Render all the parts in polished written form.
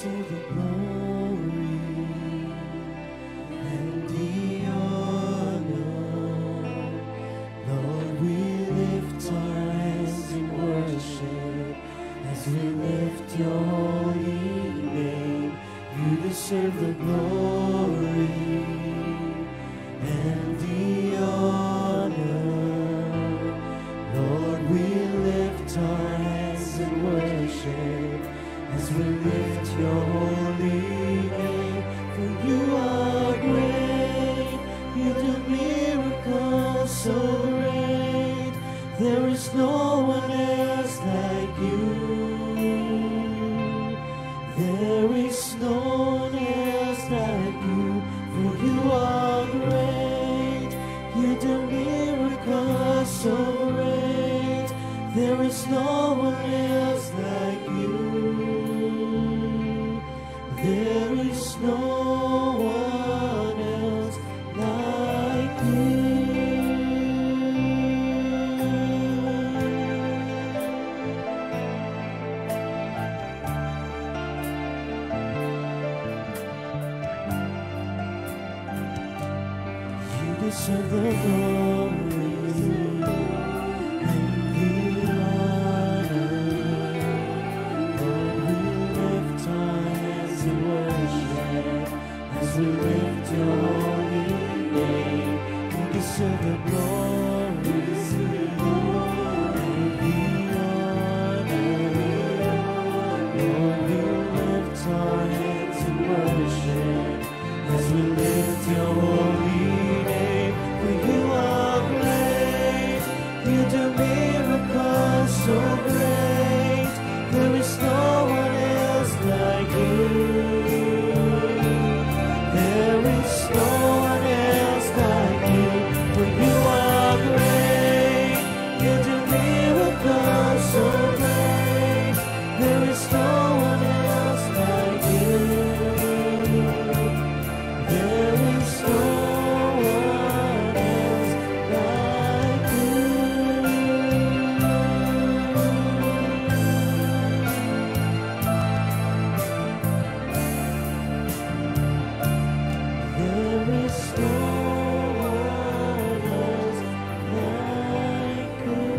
deserve the glory and the honor. Lord, we lift our hands in worship as we lift your holy name. You deserve the glory and the honor. Lord, we lift our hands in worship as we lift your holy name. For you are great, you do miracles so great. There is no one else like you. There is no one else like you. For you are great, you do miracles so great. There is no one else like you. There is no one else like you. You deserve the glory and the honor. Lord, we lift our hands in worship as we lift your holy name. You deserve the glory and the honor. Lord, we lift our hands in worship as we lift your holy name. For you are great, you do miracles so great. There is no one else like you. There is no one else like you. For you are great, you do miracles so great. There is no one else like you. There is no one else like you. There is no one else like you.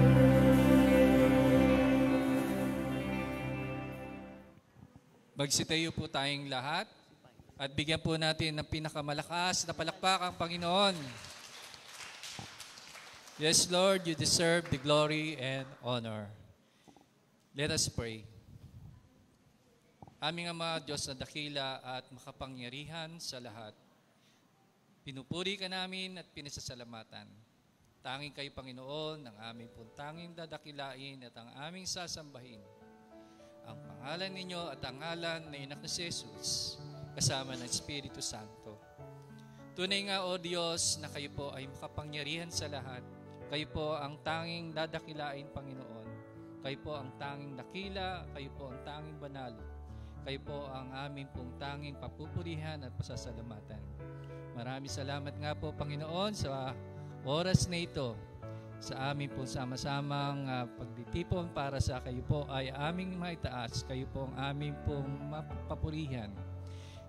Magsitayo po tayong lahat at bigyan po natin ng pinakamalakas na palakpak ang Panginoon. Yes, Lord, you deserve the glory and honor. Let us pray. Aming Ama, Diyos na dakila at makapangyarihan sa lahat, pinupuri ka namin at pinasasalamatan. Tanging kayo, Panginoon, ang aming pong tanging dadakilain at ang aming sasambahin. Ang pangalan ninyo at ang ngalan na Anak ni Jesus, kasama ng Espiritu Santo. Tunay nga, O Diyos, na kayo po ay makapangyarihan sa lahat. Kayo po ang tanging dadakilain, Panginoon. Kayo po ang tanging dakila, kayo po ang tanging banal. Kayo po ang aming pong tanging papupurihan at pasasalamatan. Maraming salamat nga po, Panginoon, sa oras na ito, sa aming pong sama-samang pagtitipon para sa kayo po ay aming maitaas. Kayo po ang aming pong mapapurihan.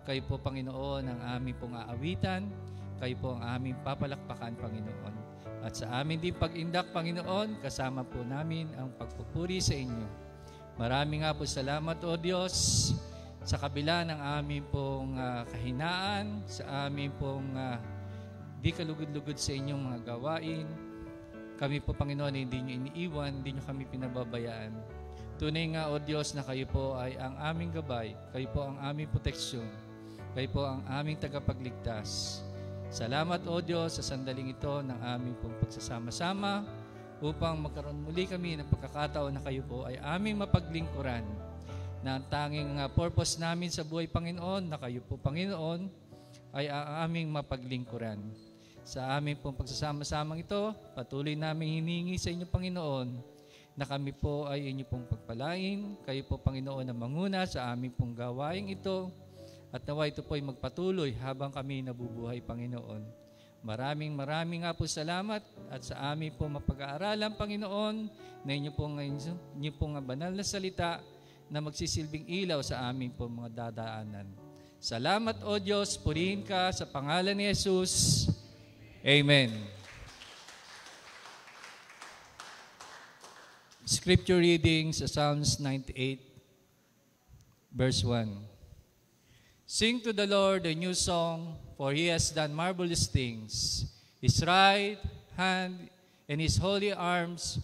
Kayo po, Panginoon, ang aming pong aawitan. Kayo po ang aming papalakpakan, Panginoon. At sa amin din pag-indak, Panginoon, kasama po namin ang pagpupuri sa inyo. Maraming nga po salamat, O Diyos, sa kabila ng aming pong kahinaan, sa aming pong di kalugod-lugod sa inyong mga gawain. Kami po, Panginoon, hindi nyo iniiwan, hindi nyo kami pinababayaan. Tunay nga, O Diyos, na kayo po ay ang aming gabay, kayo po ang aming proteksyon, kayo po ang aming tagapagligtas. Salamat, O Diyos, sa sandaling ito ng aming pong pagsasama-sama upang magkaroon muli kami ng pagkakataon na kayo po ay aming mapaglingkuran, na ang tanging purpose namin sa buhay, Panginoon, na kayo po, Panginoon, ay ang aming mapaglingkuran. Sa aming pong pagsasama-samang ito, patuloy namin hiningi sa inyo, Panginoon, na kami po ay inyo pong pagpalain. Kayo po, Panginoon, na manguna sa aming pong gawaing ito, at nawa ito po ay magpatuloy habang kami nabubuhay, Panginoon. Maraming nga po salamat at sa aming pong mapag-aaralan, Panginoon, na inyo pong banal na salita na magsisilbing ilaw sa aming po mga dadaanan. Salamat, O Diyos, purihin ka sa pangalan ni Jesus. Amen. Scripture reading sa Psalms 98, verse 1. Sing to the Lord a new song, for He has done marvelous things. His right hand and His holy arms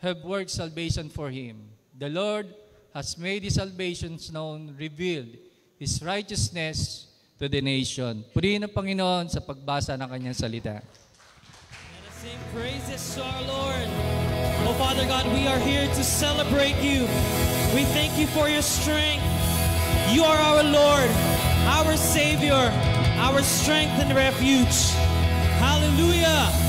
have worked salvation for Him. The Lord has made His salvation known, revealed His righteousness to the nation. Purihin ang Panginoon sa pagbasa ng Kanyang salita. Let us sing praises to our Lord. Oh, Father God, we are here to celebrate You. We thank You for Your strength. You are our Lord, our Savior, our strength and refuge. Hallelujah!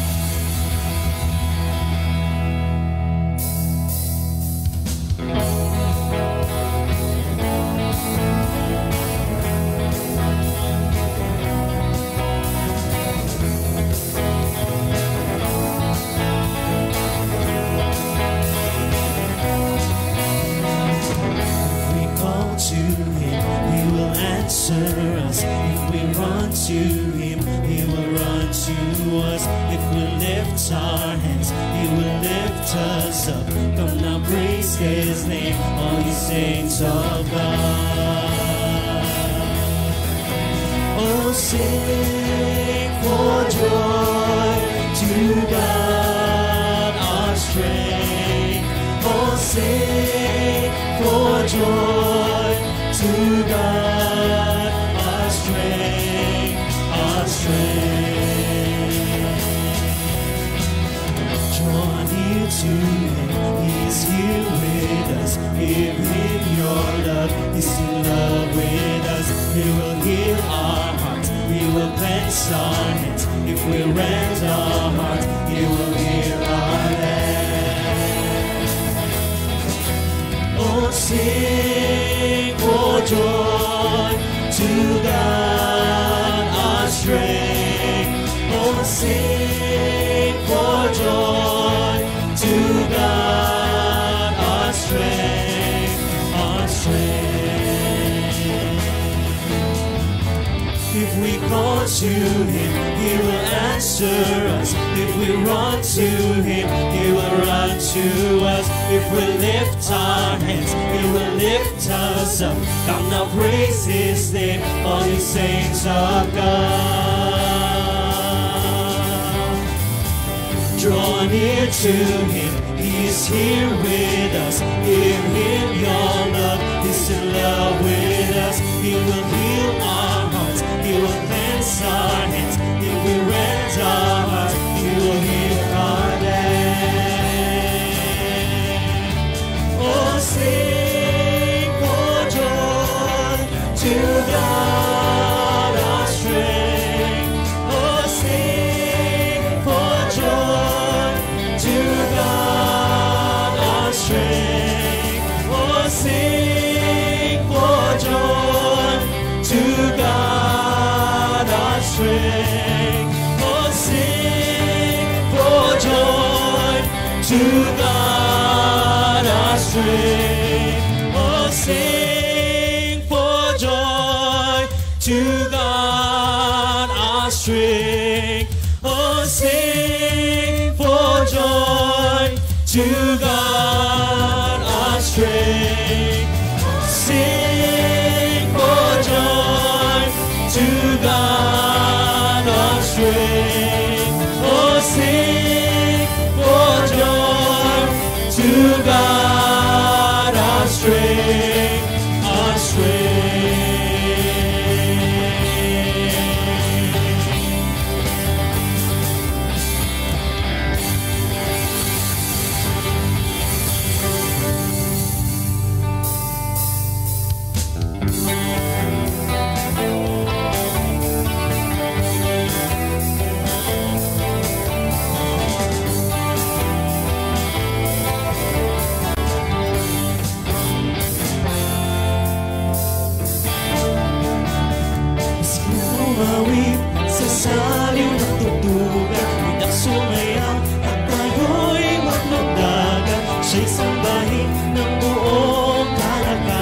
Siya'y sambahin ng buong kalagayan.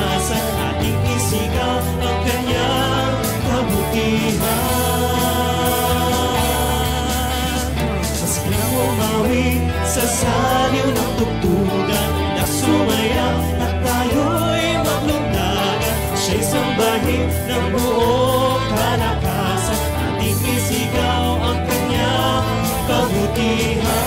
Maski na umawit sa saliw ng tugtugan, na sumayaw at tayo'y maglugnagan. Siya'y sambahin ng buong kalakasan, ating isigaw ang kanyang kabutihan.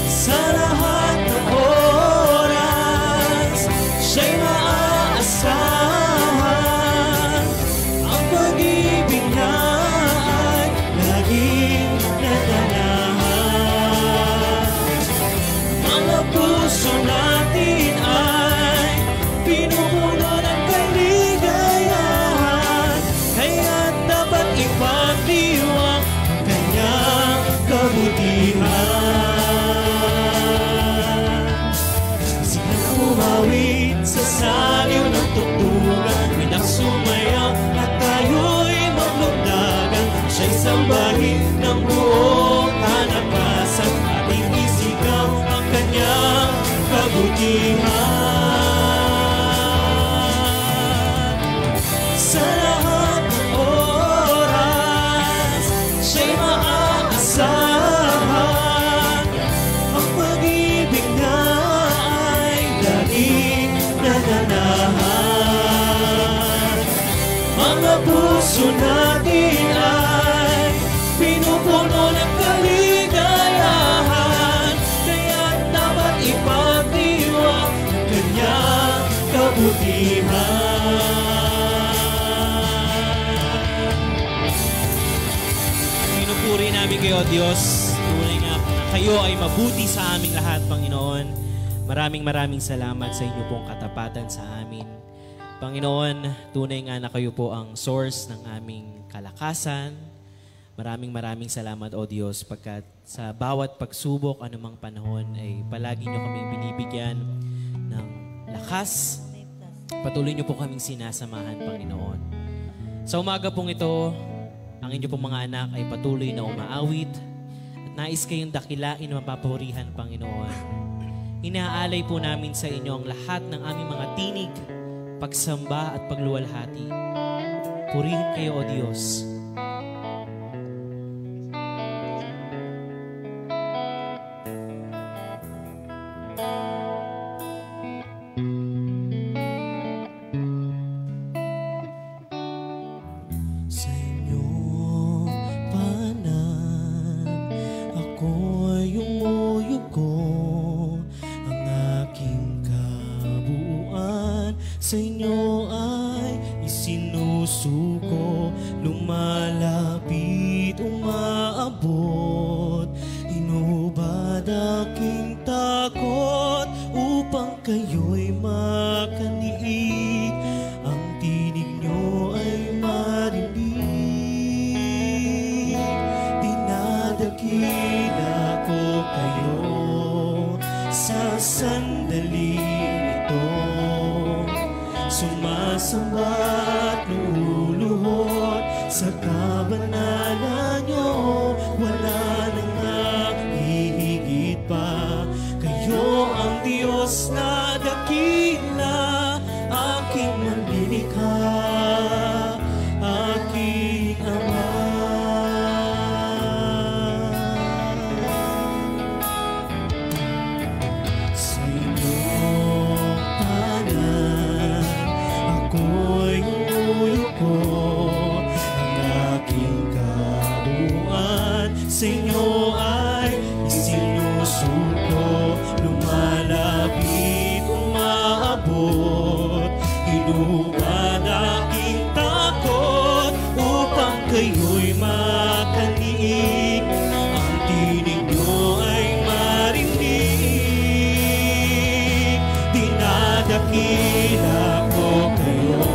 Sa lahat ng oras, siya'y maaasahan. Ang pag-ibig niya ay laging nadanahan. Mga puso natin ay pinupuno ng kaligayahan, kaya't dapat ipagdiwang ang kanyang kabutihan. Umawit sa saliw ng tugtugan, bilang sumayaw at tayo'y maglugnagan. Siya'y sambahin ng buong kalakasan, ating isigaw ang kanyang kabutihan. Sa lahat ng oras, siya'y maaasahan. Ang pag-ibig niya nadanahan. Mga puso natin ay pinupuno ng kaligayahan, kaya't dapat ipagdiwang ang kanyang kabutihan. Pinupuri namin kayo, Diyos. Tunay nga kayo ay mabuti sa aming lahat, Panginoon. Maraming salamat sa inyo pong katapatan sa amin. Panginoon, tunay nga na kayo po ang source ng aming kalakasan. Maraming salamat, O Diyos, pagkat sa bawat pagsubok, anumang panahon, ay palagi nyo kaming binibigyan ng lakas. Patuloy nyo po kaming sinasamahan, Panginoon. Sa umaga pong ito, ang inyo pong mga anak ay patuloy na umaawit at nais kayong dakilain na mapapurihan, Panginoon. Inaalay po namin sa inyo ang lahat ng aming mga tinig, pagsamba at pagluwalhati. Purihin kayo, O Diyos. Sa inyong panan, ako'y umuyugo. Sa inyo ay isinusuko, lumalapit, umaabot. Inubad aking takot upang kayo'y makaniig. Ang tinig nyo ay marinig. Dinadakila ko kayo sa sandali ito. Sumasamba at luluhod sa kabanalan nyo. Wala nang hihigit pa. Kayo ang Diyos na dakila, aking manlilikha, aking Ama. Sa inyong panan, ako'y uyuko, ang aking kabuuan sa inyo ay isinusuko, lumalapit, umaabot. Hinubad aking takot upang kayo'y makaniig. Ang tinig nyo ay marinig. Dinadakila ko kayo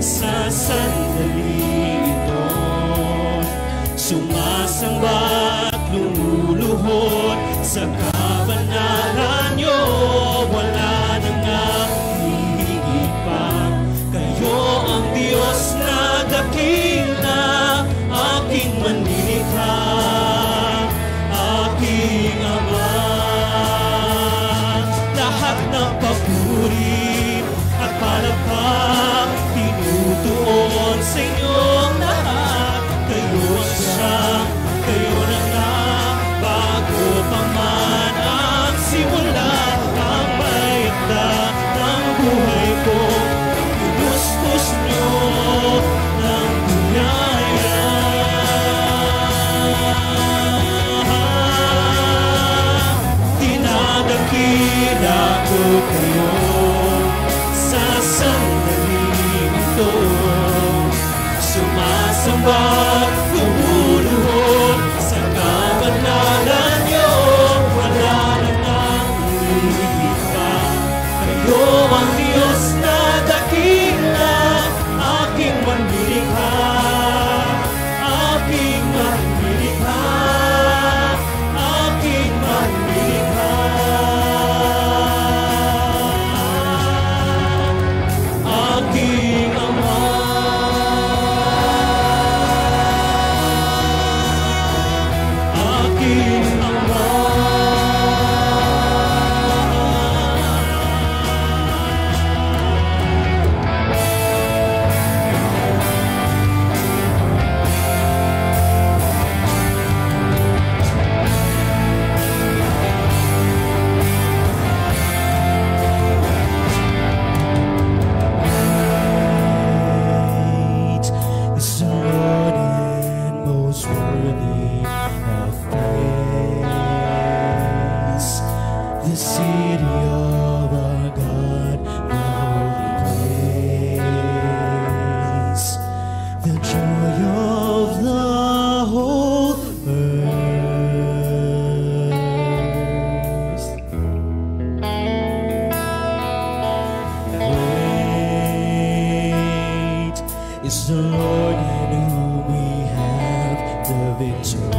sa sandali ito. Sumasamba at lumuluhod sa kabanalan nyo. Wala nang hihigit pa. Kayo ang Diyos na dakila, aking manlilikha, aking Ama. Lahat ng papuri at palakpak ito. Sumasamba lumuluhod sa kabanalan niyo. Wala nang iba. Kayo ang Diyos na dakila, aking manlilikha, aking manlilikha, aking manlilikha. Aking Ama, aking Ama. Is the Lord and most worthy of praise. The city of our God, the holy place, the joy of the whole earth. Great is the Lord in whom we have the victory.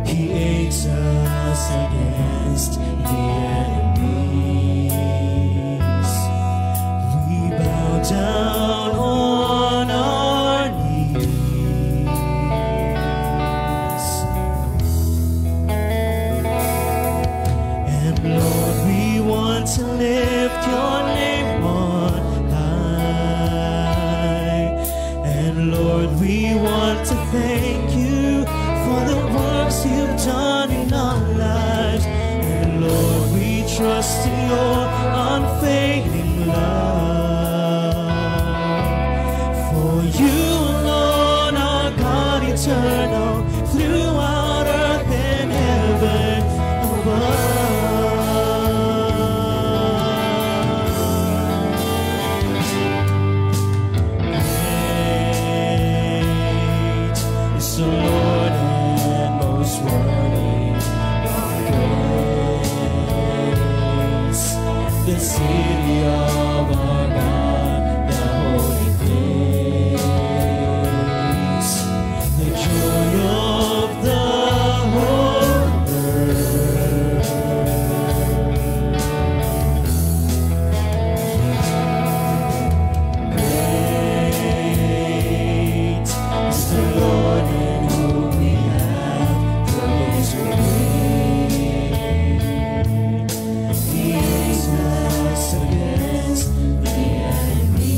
He aids us against the enemies. We bow down on our knees. And Lord, we want to lift your name on high. And Lord, we want to thank you for the works you've done in our lives. And Lord, we trust in your unfailing love. For you alone are God eternal, throughout earth and heaven above. Great is the Lord and most worthy of praise. The city of our God, the holy place, the joy of the whole earth. Great is the Lord in whom we have the victory. He aids us against the enemies.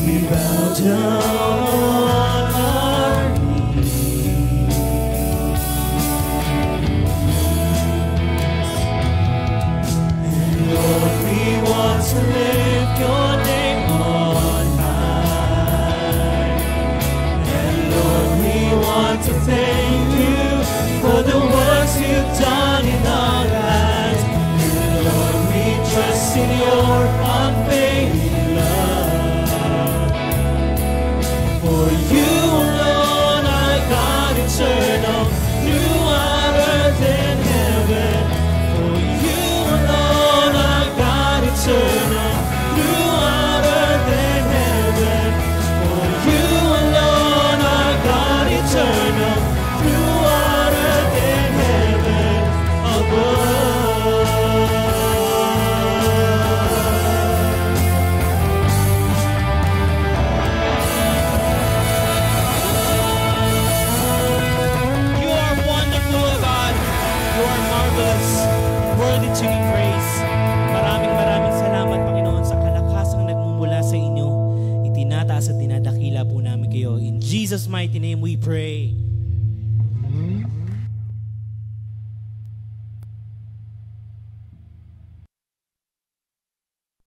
We bow down